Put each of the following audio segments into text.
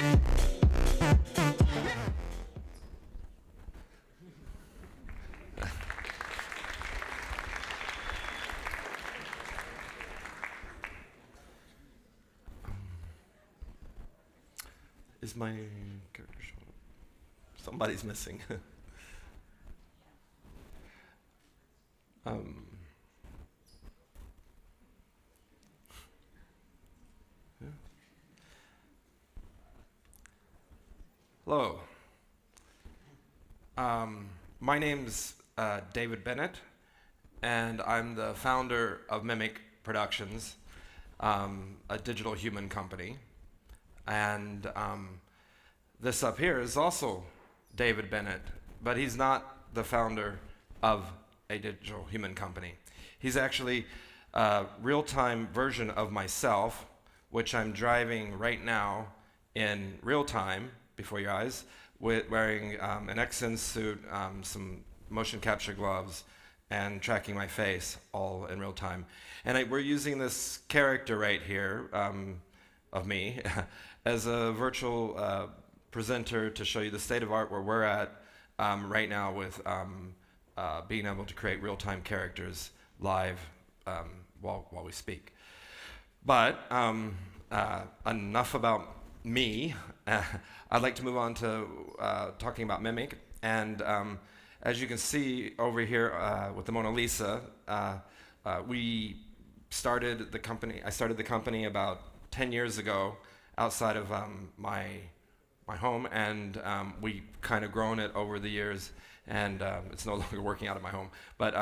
Is my character showing up? Somebody's missing. Yeah. Hello. My name's David Bennett, and I'm the founder of Mimic Productions, a digital human company. And this up here is also David Bennett, but he's not the founder of a digital human company. He's actually a real-time version of myself, which I'm driving right now in real time before your eyes, wearing an XN suit, some motion capture gloves, and tracking my face all in real time. And we're using this character right here of me as a virtual presenter to show you the state of art where we're at right now with being able to create real-time characters live while we speak. But enough about me. I'd like to move on to talking about Mimic. And as you can see over here with the Mona Lisa, we started the company. I started the company about 10 years ago outside of my home, and we kind of grown it over the years, and it's no longer working out of my home. But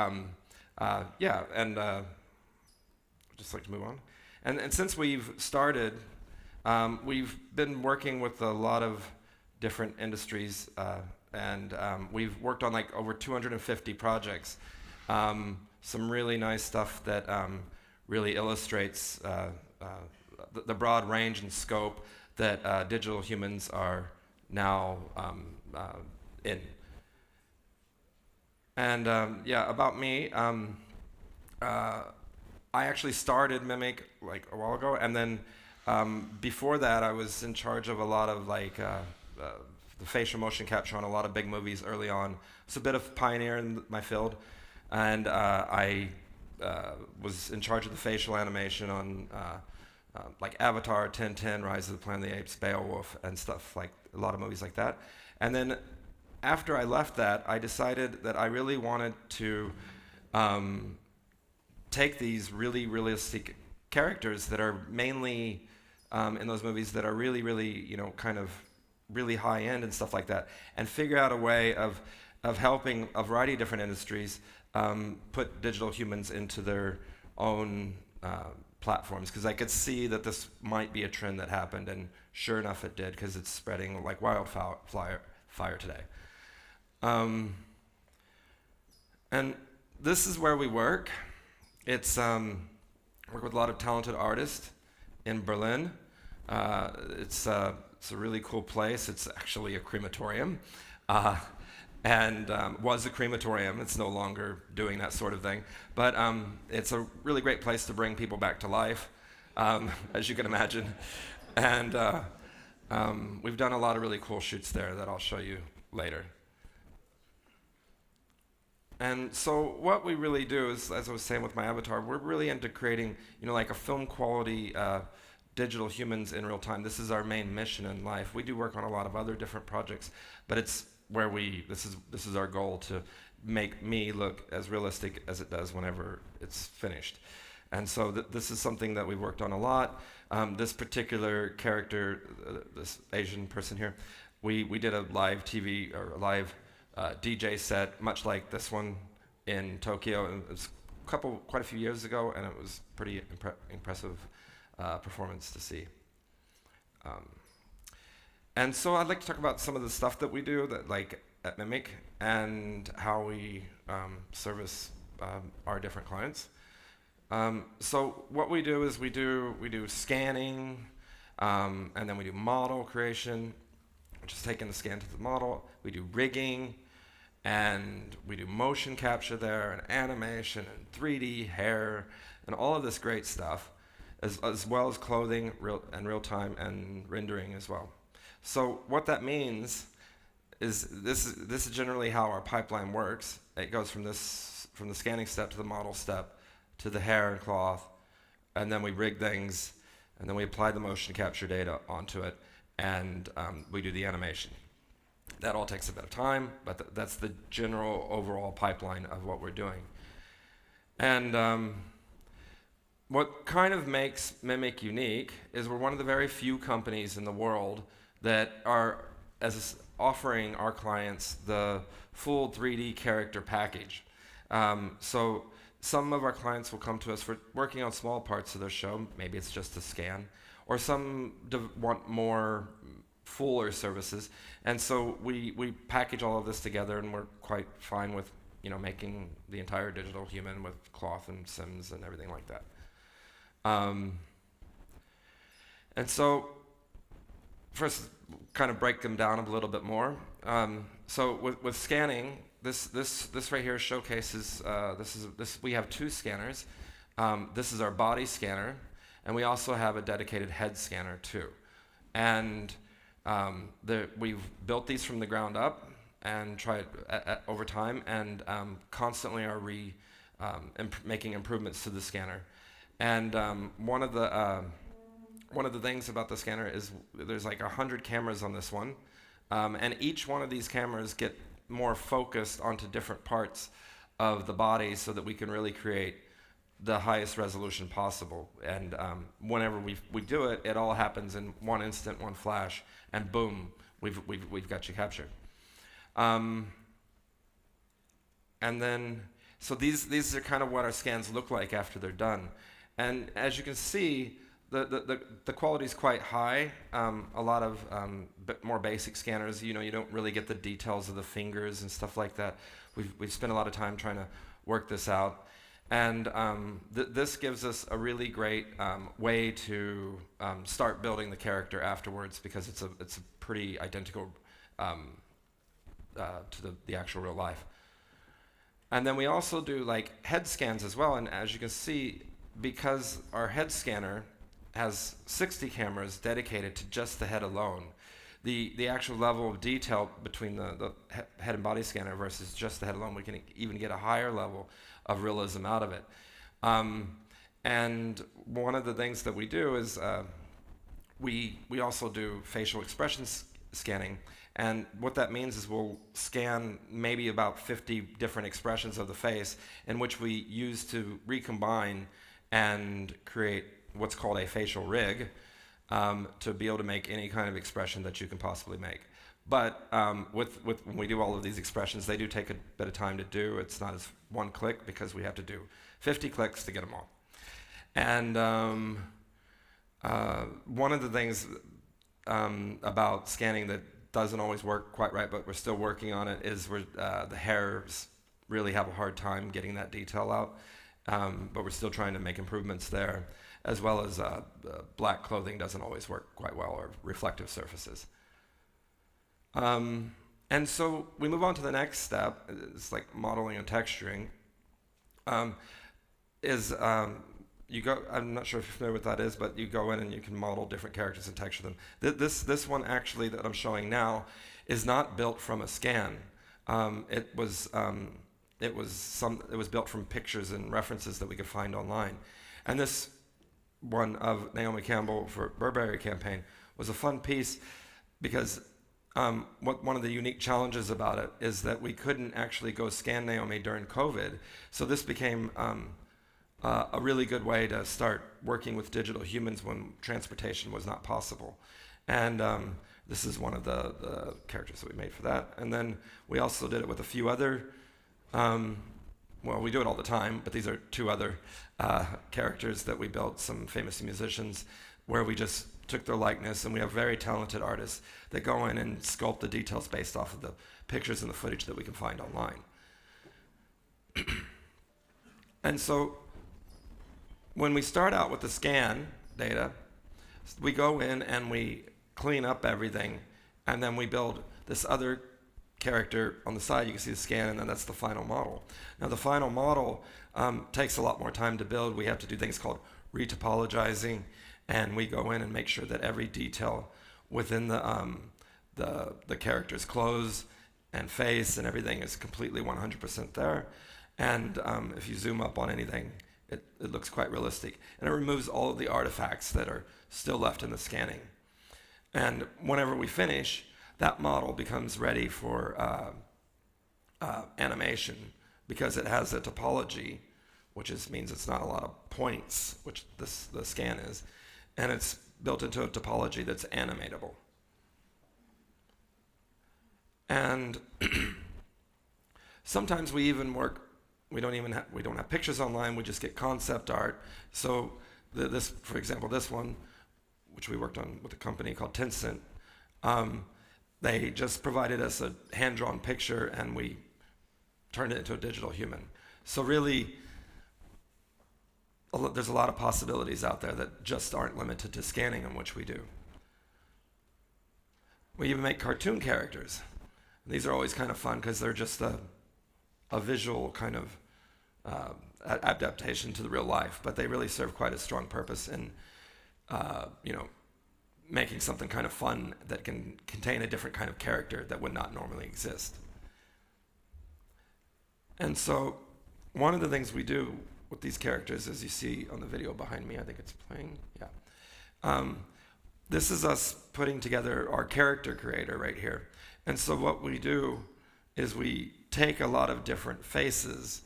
yeah, and I'd just like to move on. And since we've started, we've been working with a lot of different industries, and we've worked on like over 250 projects. Some really nice stuff that really illustrates the broad range and scope that digital humans are now in. And yeah, about me, I actually started Mimic like a while ago, and then before that I was in charge of a lot of like the facial motion capture on a lot of big movies early on. It's a bit of pioneer in my field, and I was in charge of the facial animation on like Avatar, 1010, Rise of the Planet of the Apes, Beowulf, and stuff like a lot of movies like that. And then after I left that, I decided that I really wanted to take these really realistic characters that are mainly in those movies that are really, you know, kind of really high end and stuff like that, and figure out a way of helping a variety of different industries put digital humans into their own platforms, because I could see that this might be a trend that happened, and sure enough it did, because it's spreading like wildfire today. And this is where we work. It's work with a lot of talented artists in Berlin. It's a really cool place. It's actually a crematorium, and was a crematorium. It's no longer doing that sort of thing, but it's a really great place to bring people back to life, as you can imagine. And we've done a lot of really cool shoots there that I'll show you later. And so what we really do is, as I was saying with my avatar, we're really into creating, you know, like a film quality digital humans in real time. This is our main mission in life. We do work on a lot of other different projects, but it's where this is our goal, to make me look as realistic as it does whenever it's finished. And so this is something that we've worked on a lot. This particular character, this Asian person here, we did a live TV or a live DJ set, much like this one in Tokyo. And it was quite a few years ago, and it was pretty impressive performance to see. And so I'd like to talk about some of the stuff that we do, that like at Mimic, and how we service our different clients. So what we do is we do scanning, and then we do model creation, which is taking the scan to the model. We do rigging, and we do motion capture there, and animation, and 3D hair, and all of this great stuff, as well as clothing, real time, and rendering as well. So what that means is this is generally how our pipeline works. It goes from the scanning step to the model step to the hair and cloth, and then we rig things, and then we apply the motion capture data onto it, and we do the animation. That all takes a bit of time, but that's the general overall pipeline of what we're doing. And what kind of makes Mimic unique is we're one of the very few companies in the world that are offering our clients the full 3D character package. So some of our clients will come to us for working on small parts of their show. Maybe it's just a scan, or some want more fuller services. And so we package all of this together, and we're quite fine with making the entire digital human with cloth and sims and everything like that. And so first, kind of break them down a little bit more. So with scanning, this right here showcases we have 2 scanners. This is our body scanner, and we also have a dedicated head scanner too. And we've built these from the ground up and tried over time, and constantly are making improvements to the scanner. And one of the things about the scanner is there's like 100 cameras on this one, and each one of these cameras get more focused onto different parts of the body so that we can really create the highest resolution possible. And whenever we do it, it all happens in one instant, one flash, and boom, we've got you captured. And then, so these are kind of what our scans look like after they're done. And as you can see, the quality is quite high. A lot of more basic scanners, you don't really get the details of the fingers and stuff like that. We've spent a lot of time trying to work this out. And this gives us a really great way to start building the character afterwards, because it's a pretty identical to the actual real life. And then we also do like head scans as well. And as you can see, because our head scanner has 60 cameras dedicated to just the head alone, the actual level of detail between the head and body scanner versus just the head alone, we can even get a higher level of realism out of it. And one of the things that we do is we also do facial expression scanning. And what that means is we'll scan maybe about 50 different expressions of the face, in which we use to recombine and create what's called a facial rig, to be able to make any kind of expression that you can possibly make. But when we do all of these expressions, they do take a bit of time to do. It's not as one click, because we have to do 50 clicks to get them all. And one of the things about scanning that doesn't always work quite right, but we're still working on it, is the hairs really have a hard time getting that detail out. But we're still trying to make improvements there, as well as black clothing doesn't always work quite well, or reflective surfaces. And so we move on to the next step. It's like modeling and texturing. You go, I'm not sure if you're familiar with what that is, but you go in and you can model different characters and texture them. This one actually that I'm showing now is not built from a scan. It was built from pictures and references that we could find online. And this one of Naomi Campbell for Burberry campaign was a fun piece, because one of the unique challenges about it is that we couldn't actually go scan Naomi during COVID. So this became a really good way to start working with digital humans when transportation was not possible. And this is one of the characters that we made for that. And then we also did it with a few other, well, we do it all the time, but these are 2 other characters that we built, some famous musicians, where we just took their likeness, and we have very talented artists that go in and sculpt the details based off of the pictures and the footage that we can find online. And so when we start out with the scan data, we go in and we clean up everything, and then we build this other character on the side. You can see the scan, and then that's the final model. Now the final model takes a lot more time to build. We have to do things called retopologizing, and we go in and make sure that every detail within the character's clothes and face and everything is completely 100% there. And if you zoom up on anything, it looks quite realistic. And it removes all of the artifacts that are still left in the scanning. And whenever we finish, that model becomes ready for animation because it has a topology, which means it's not a lot of points, which the scan is, and it's built into a topology that's animatable. And sometimes we even work. We don't have pictures online. We just get concept art. So this, for example, this one, which we worked on with a company called Tencent, they just provided us a hand-drawn picture, and we turned it into a digital human. So really, there's a lot of possibilities out there that just aren't limited to scanning, in which we do. We even make cartoon characters. And these are always kind of fun because they're just a visual kind of adaptation to the real life, but they really serve quite a strong purpose in, making something kind of fun that can contain a different kind of character that would not normally exist. And so one of the things we do with these characters, as you see on the video behind me, I think it's playing, yeah. This is us putting together our character creator right here. And so what we do is we take a lot of different faces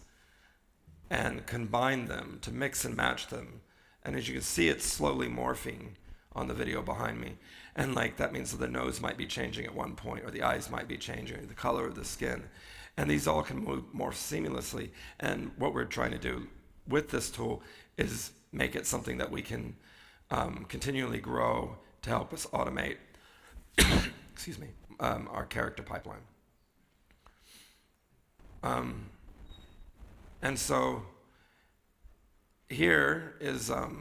and combine them to mix and match them. And as you can see, it's slowly morphing on the video behind me. And that means that the nose might be changing at one point, or the eyes might be changing, or the color of the skin. And these all can morph seamlessly. And what we're trying to do with this tool is make it something that we can continually grow to help us automate excuse me, our character pipeline. And so here is, hair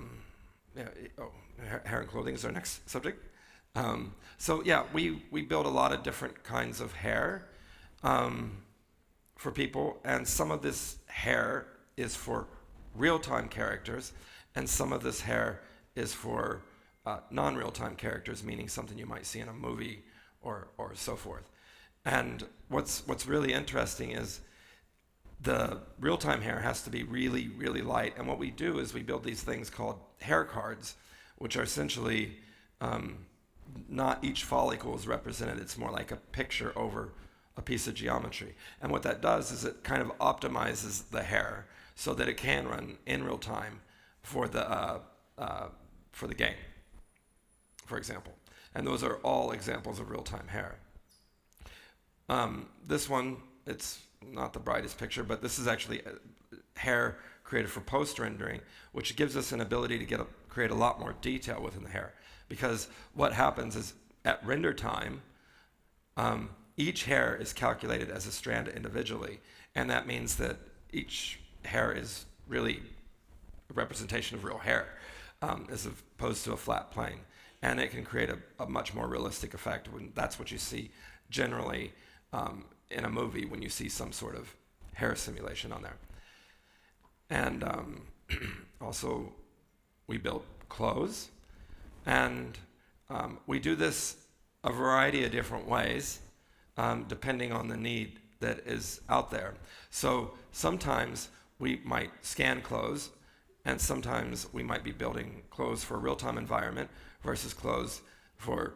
and clothing is our next subject. So yeah, we build a lot of different kinds of hair for people, and some of this hair is for real-time characters, and some of this hair is for non-real-time characters, meaning something you might see in a movie or so forth. And what's really interesting is the real-time hair has to be really, really light. And what we do is we build these things called hair cards, which are essentially not each follicle is represented. It's more like a picture over a piece of geometry. And what that does is it kind of optimizes the hair so that it can run in real time for the game, for example. And those are all examples of real-time hair. This one, it's not the brightest picture, but this is actually hair created for post-rendering, which gives us an ability to create a lot more detail within the hair. Because what happens is at render time, each hair is calculated as a strand individually, and that means that each hair is really a representation of real hair, as opposed to a flat plane. And it can create a much more realistic effect. That's what you see generally in a movie when you see some sort of hair simulation on there. And also, we build clothes. And we do this a variety of different ways, depending on the need that is out there. So sometimes we might scan clothes, and sometimes we might be building clothes for a real-time environment versus clothes for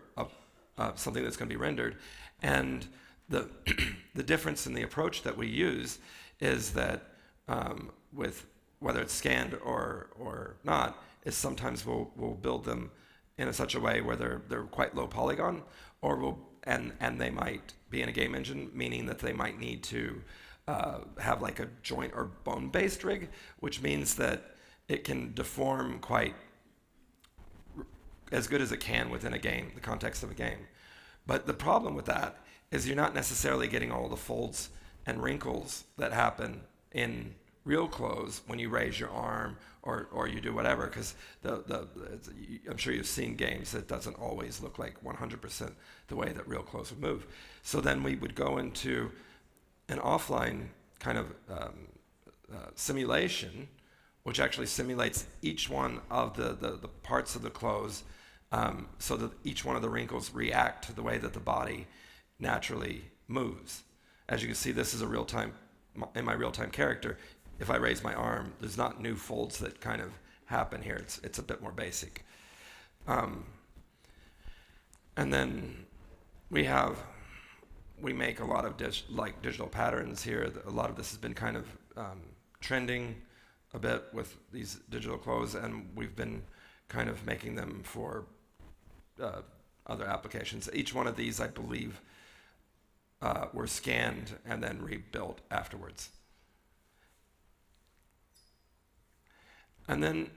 something that's going to be rendered. And the difference in the approach that we use is that with whether it's scanned or not, is sometimes we'll build them in such a way where they're quite low polygon, or and they might be in a game engine, meaning that they might need to have like a joint or bone-based rig, which means that it can deform quite as good as it can within a game, the context of a game. But the problem with that is you're not necessarily getting all the folds and wrinkles that happen in real clothes when you raise your arm or you do whatever, because I'm sure you've seen games that doesn't always look like 100% the way that real clothes would move. So then we would go into an offline kind of simulation, which actually simulates each one of the parts of the clothes so that each one of the wrinkles react to the way that the body naturally moves. As you can see, this is a real-time, in my real-time character. If I raise my arm, there's not new folds that kind of happen here. It's a bit more basic. And then we make a lot of digital patterns here. A lot of this has been kind of trending a bit with these digital clothes, and we've been kind of making them for other applications. Each one of these, I believe, were scanned and then rebuilt afterwards. And then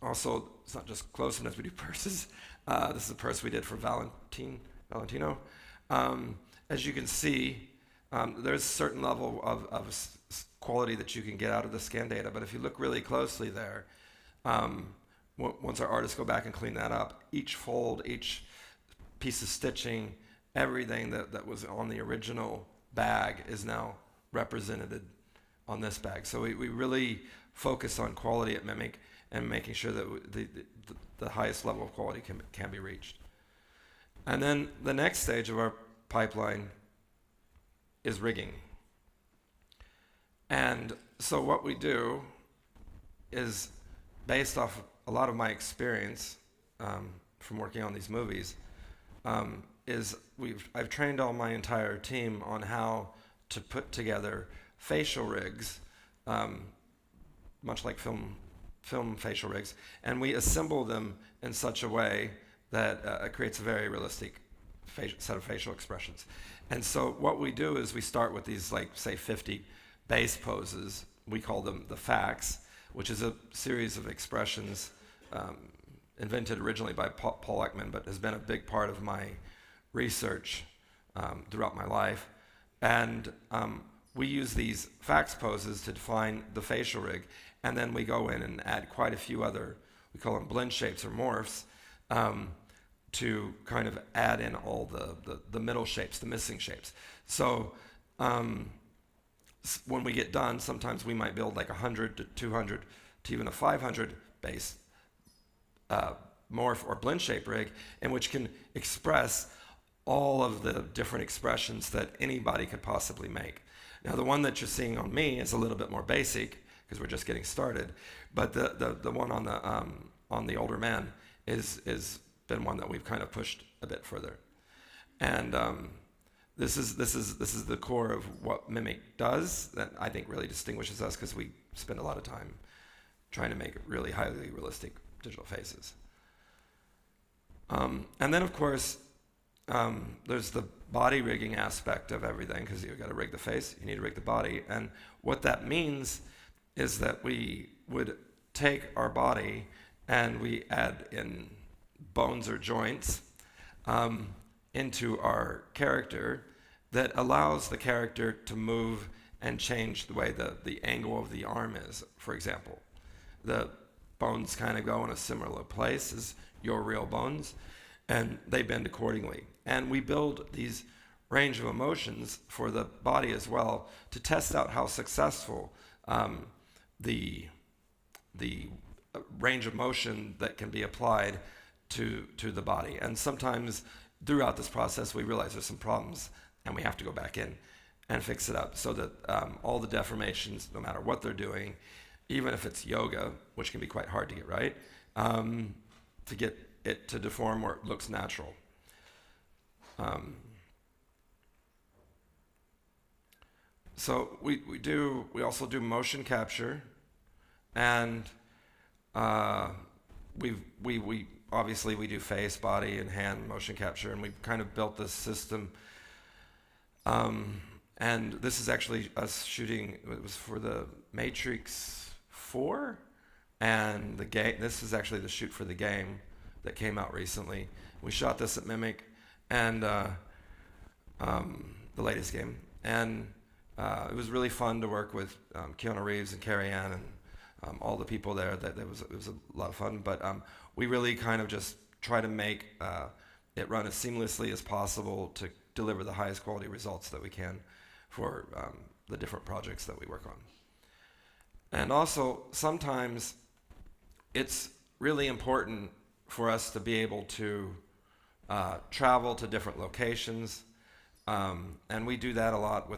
also, it's not just clothes, sometimes we do purses. This is a purse we did for Valentino. As you can see, there's a certain level of quality that you can get out of the scan data, but if you look really closely there, once our artists go back and clean that up, each fold, each piece of stitching, everything that was on the original bag is now represented on this bag. So we really focus on quality at Mimic and making sure that the highest level of quality can be reached. And then the next stage of our pipeline is rigging. And so what we do is, based off a lot of my experience from working on these movies, I've trained all my entire team on how to put together facial rigs, much like film facial rigs, and we assemble them in such a way that it creates a very realistic set of facial expressions. And so what we do is we start with these, like, say, 50 base poses. We call them the facts, which is a series of expressions invented originally by Paul Ekman, but has been a big part of my research throughout my life. And we use these facts poses to define the facial rig, and then we go in and add quite a few other, we call them blend shapes or morphs, to kind of add in all the middle shapes, the missing shapes. So when we get done, sometimes we might build like 100 to 200 to even a 500 base morph or blend shape rig, in which can express all of the different expressions that anybody could possibly make. Now, the one that you're seeing on me is a little bit more basic because we're just getting started, but the one on the older man is been one that we've kind of pushed a bit further. And this is the core of what Mimic does that I think really distinguishes us, because we spend a lot of time trying to make really highly realistic digital faces. And then, of course, there's the body rigging aspect of everything, because you've got to rig the face, you need to rig the body. And what that means is that we would take our body and we add in bones or joints into our character that allows the character to move and change the way the angle of the arm is, for example. The bones kind of go in a similar place as your real bones, and they bend accordingly. And we build these range of emotions for the body as well to test out how successful the range of motion that can be applied to the body. And sometimes throughout this process we realize there's some problems and we have to go back in and fix it up, so that all the deformations, no matter what they're doing, even if it's yoga, which can be quite hard to get right, to get it to deform where it looks natural. So we also do motion capture, and we obviously we do face, body, and hand motion capture, and we've kind of built this system. And this is actually us shooting. It was for the Matrix 4, and the game. This is actually the shoot for the game that came out recently. We shot this at Mimic, and the latest game, and it was really fun to work with Keanu Reeves and Carrie Ann and all the people there. It was a lot of fun, but we really kind of just try to make it run as seamlessly as possible to deliver the highest quality results that we can for the different projects that we work on. And also, sometimes it's really important for us to be able to travel to different locations. And we do that a lot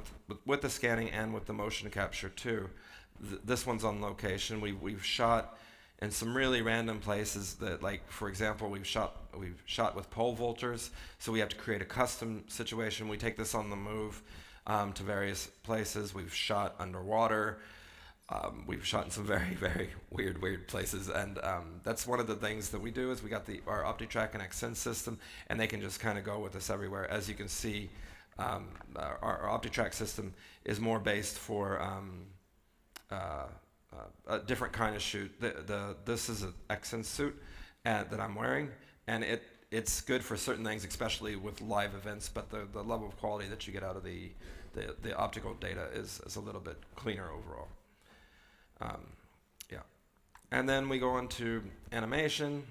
with the scanning and with the motion capture too. This one's on location. We've shot in some really random places that, like, for example, we've shot with pole vaulters, so we have to create a custom situation. We take this on the move to various places. We've shot underwater. We've shot in some very, very weird places, and that's one of the things that we do is we got our OptiTrack and Xsense system, and they can just kind of go with us everywhere. As you can see, our OptiTrack system is more based for a different kind of shoot. This is an Xsense suit that I'm wearing, and it's good for certain things, especially with live events, but the level of quality that you get out of the optical data is a little bit cleaner overall. Yeah. And then we go on to animation.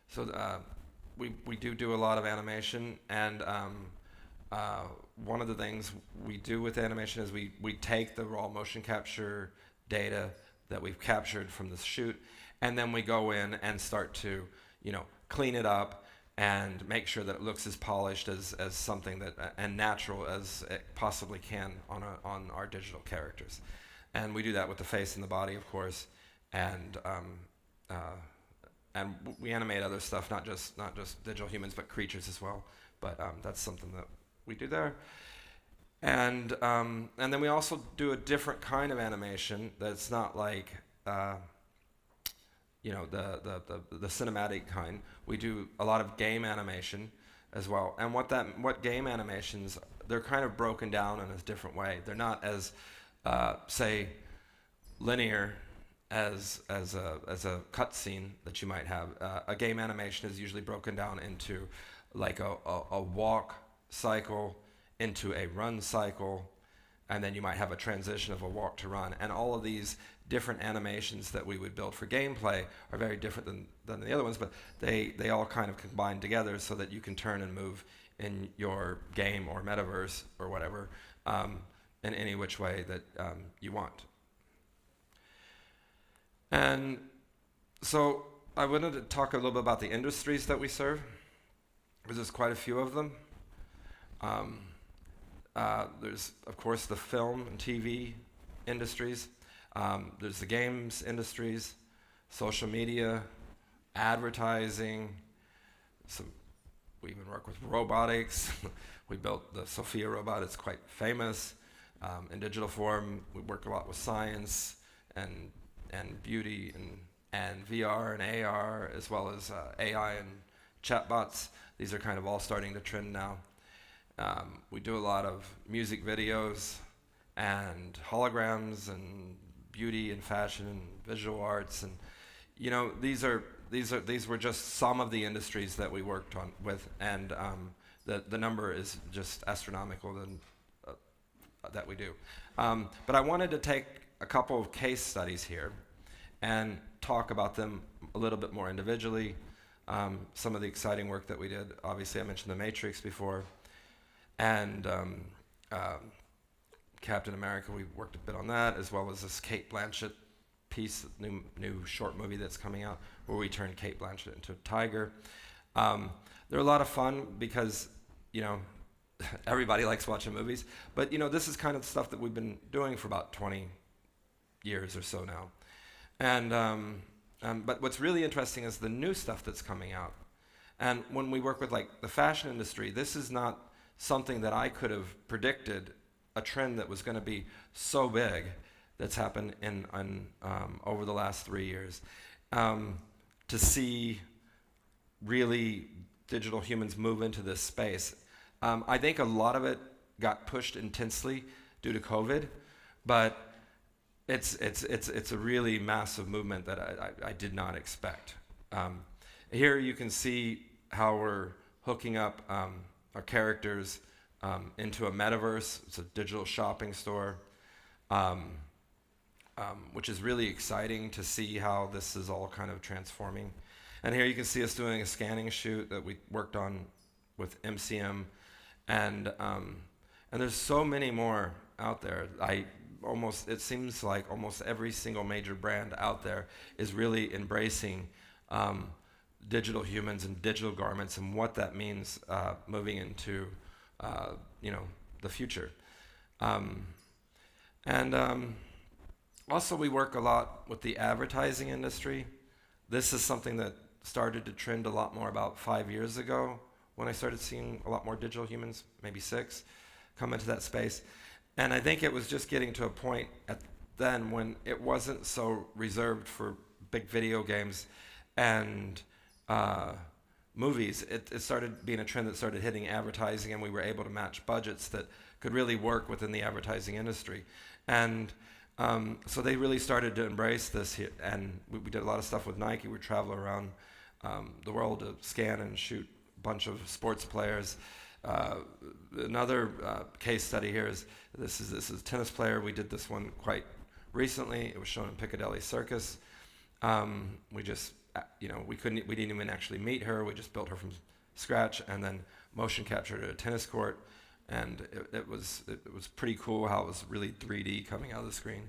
So we do a lot of animation, and one of the things we do with animation is we take the raw motion capture data that we've captured from the shoot, and then we go in and start to, clean it up and make sure that it looks as polished as something that and natural as it possibly can on our digital characters. And we do that with the face and the body, of course, and we animate other stuff, not just digital humans, but creatures as well. But that's something that we do there. And then we also do a different kind of animation that's not like the cinematic kind. We do a lot of game animation as well. And what game animations, they're kind of broken down in a different way. They're not as say linear as a cutscene that you might have. A game animation is usually broken down into like a walk cycle into a run cycle, and then you might have a transition of a walk to run. And all of these different animations that we would build for gameplay are very different than the other ones, but they all kind of combine together so that you can turn and move in your game or metaverse or whatever in any which way that you want. And so I wanted to talk a little bit about the industries that we serve, because there's quite a few of them. There's, of course, the film and TV industries. There's the games industries, social media, advertising. We even work with robotics. We built the Sophia robot. It's quite famous. In digital form, we work a lot with science and beauty and VR and AR, as well as AI and chatbots. These are kind of all starting to trend now. We do a lot of music videos and holograms and beauty and fashion and visual arts, and these were just some of the industries that we worked on with, and the number is just astronomical that we do. But I wanted to take a couple of case studies here and talk about them a little bit more individually. Some of the exciting work that we did. Obviously, I mentioned The Matrix before. And Captain America, we worked a bit on that, as well as this Cate Blanchett piece, new short movie that's coming out, where we turned Cate Blanchett into a tiger. They're a lot of fun because, everybody likes watching movies. But, this is kind of stuff that we've been doing for about 20 years or so now. And but what's really interesting is the new stuff that's coming out. And when we work with, like, the fashion industry, this is not something that I could have predicted, a trend that was going to be so big that's happened over the last 3 years. To see really digital humans move into this space. I think a lot of it got pushed intensely due to COVID, but it's a really massive movement that I did not expect. Here you can see how we're hooking up our characters into a metaverse. It's a digital shopping store, which is really exciting to see how this is all kind of transforming. And here you can see us doing a scanning shoot that we worked on with MCM, and there's so many more out there. It seems like almost every single major brand out there is really embracing digital humans and digital garments and what that means moving into the future. And also we work a lot with the advertising industry. This is something that started to trend a lot more about 5 years ago when I started seeing a lot more digital humans, maybe 6, come into that space. And I think it was just getting to a point then when it wasn't so reserved for big video games and movies. It started being a trend that started hitting advertising, and we were able to match budgets that could really work within the advertising industry. And so they really started to embrace this here, and we did a lot of stuff with Nike. We travel around the world to scan and shoot a bunch of sports players. Another case study here is this is a tennis player. We did this one quite recently. It was shown in Piccadilly Circus. We just, we didn't even actually meet her. We just built her from scratch and then motion captured at a tennis court. And it was pretty cool how it was really 3D coming out of the screen.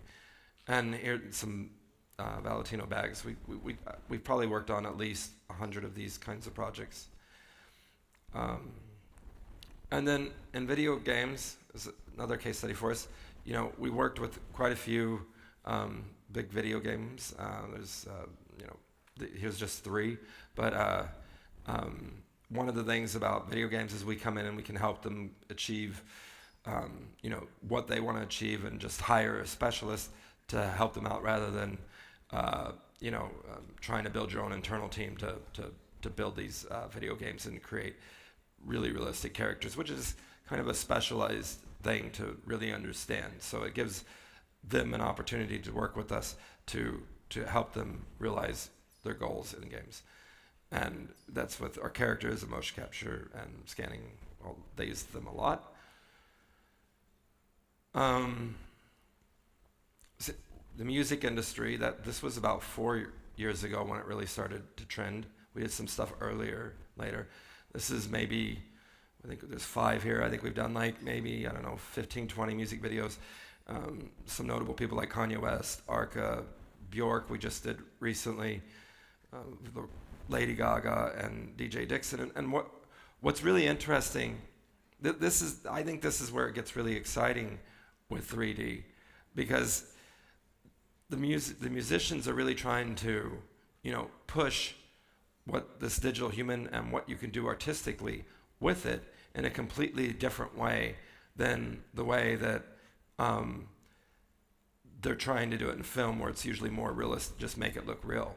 And here some Valentino bags. We probably worked on at least 100 of these kinds of projects. And then in video games, is another case study for us. We worked with quite a few big video games. Here's just 3, but one of the things about video games is we come in and we can help them achieve, what they want to achieve, and just hire a specialist to help them out rather than, trying to build your own internal team to build these video games and create really realistic characters, which is kind of a specialized thing to really understand. So it gives them an opportunity to work with us to help them realize their goals in games. And that's with our characters and motion capture and scanning. Well, they use them a lot. The music industry, this was about 4 years ago when it really started to trend. We did some stuff later. This is maybe, I think there's 5 here. I think we've done maybe, 15, 20 music videos. Some notable people like Kanye West, Arca, Bjork we just did recently, Lady Gaga and DJ Dixon. And what's really interesting, I think this is where it gets really exciting with 3D, because the musicians are really trying to, push what this digital human and what you can do artistically with it in a completely different way than the way that they're trying to do it in film, where it's usually more realistic, just make it look real.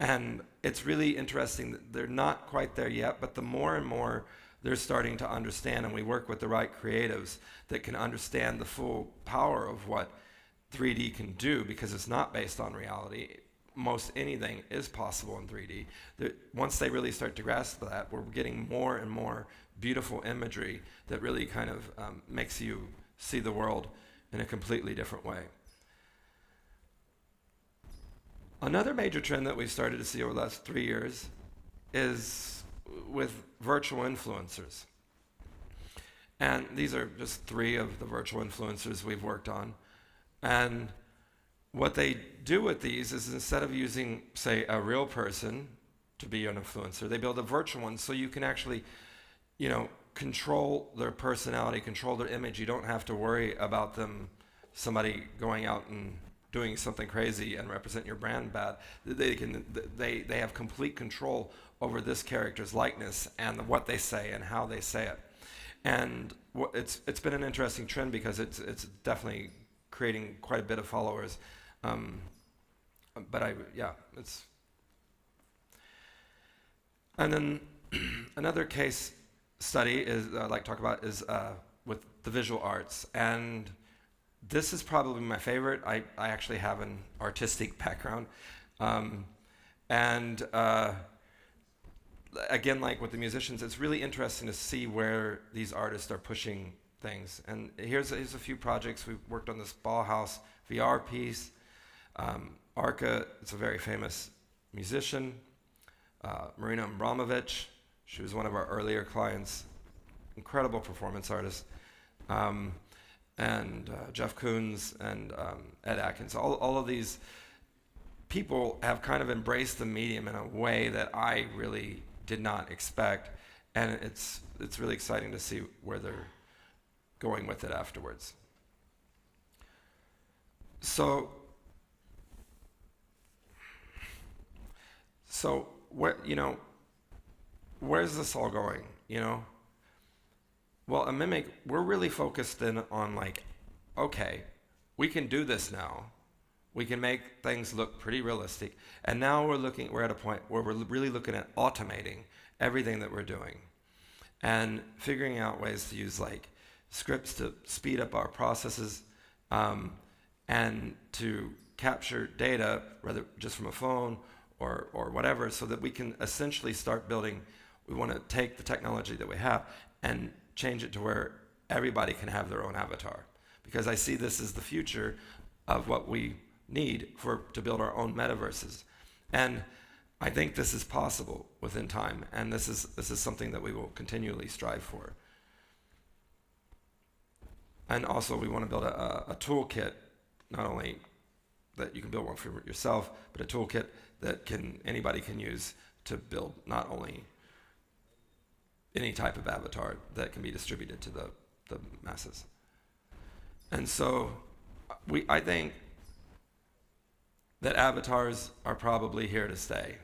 And it's really interesting that they're not quite there yet, but the more and more they're starting to understand, and we work with the right creatives that can understand the full power of what 3D can do, because it's not based on reality. Most anything is possible in 3D. Once they really start to grasp that, we're getting more and more beautiful imagery that really kind of makes you see the world in a completely different way. Another major trend that we've started to see over the last 3 years is with virtual influencers. And these are just 3 of the virtual influencers we've worked on. And what they do with these is, instead of using, say, a real person to be an influencer, they build a virtual one, so you can actually, control their personality, control their image. You don't have to worry about somebody going out and doing something crazy and represent your brand bad. They have complete control over this character's likeness and what they say and how they say it. And it's been an interesting trend, because it's definitely creating quite a bit of followers. And then another case study I'd like to talk about is with the visual arts. And this is probably my favorite. I actually have an artistic background. Again, like with the musicians, it's really interesting to see where these artists are pushing things. And here's a few projects. We've worked on this Bauhaus VR piece. Arca, it's a very famous musician. Marina Abramovich, she was one of our earlier clients, incredible performance artist. And Jeff Koons and Ed Atkins, all of these people have kind of embraced the medium in a way that I really did not expect, and it's really exciting to see where they're going with it afterwards. So what, where's this all going, Well, at Mimic, we're really focused in on like, okay, we can do this now. We can make things look pretty realistic. And now we're at a point where we're really looking at automating everything that we're doing and figuring out ways to use like scripts to speed up our processes, and to capture data, whether just from a phone or whatever, so that we can essentially start building. We want to take the technology that we have and change it to where everybody can have their own avatar. Because I see this as the future of what we need to build our own metaverses. And I think this is possible within time, and this is something that we will continually strive for. And also we want to build a toolkit, not only that you can build one for yourself, but a toolkit that anybody can use to build not only any type of avatar that can be distributed to the masses. And so I think that avatars are probably here to stay.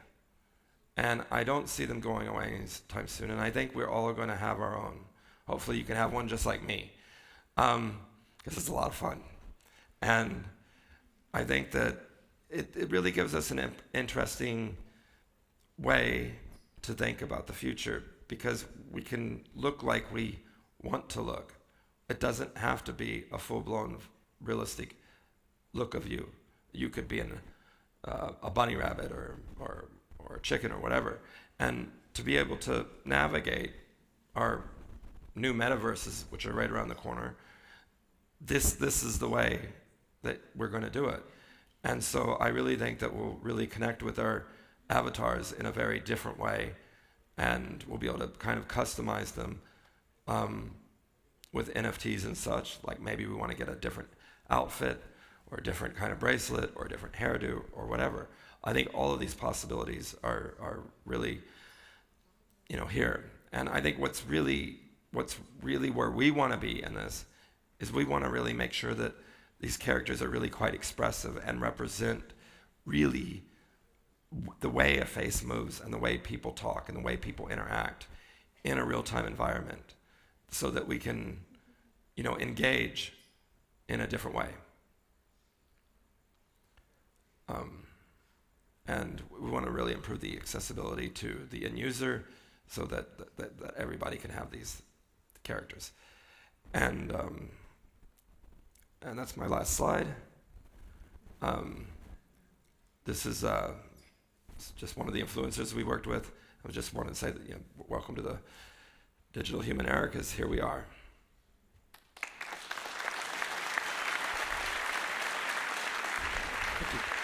And I don't see them going away anytime soon. And I think we're all going to have our own. Hopefully you can have one just like me, because it's a lot of fun. And I think that it really gives us an interesting way to think about the future, because we can look like we want to look. It doesn't have to be a full-blown realistic look of you. You could be in a bunny rabbit or a chicken or whatever. And to be able to navigate our new metaverses, which are right around the corner, this is the way that we're going to do it. And so I really think that we'll really connect with our avatars in a very different way, and we'll be able to kind of customize them with NFTs and such. Like maybe we want to get a different outfit or a different kind of bracelet or a different hairdo or whatever. I think all of these possibilities are really, here. And I think what's really where we want to be in this is we want to really make sure that these characters are really quite expressive and represent really the way a face moves and the way people talk and the way people interact in a real-time environment, so that we can, engage in a different way. And we want to really improve the accessibility to the end user, so that everybody can have these characters. And that's my last slide. This is just one of the influencers we worked with. I just wanted to say that, welcome to the Digital Human Era, because here we are. Thank you.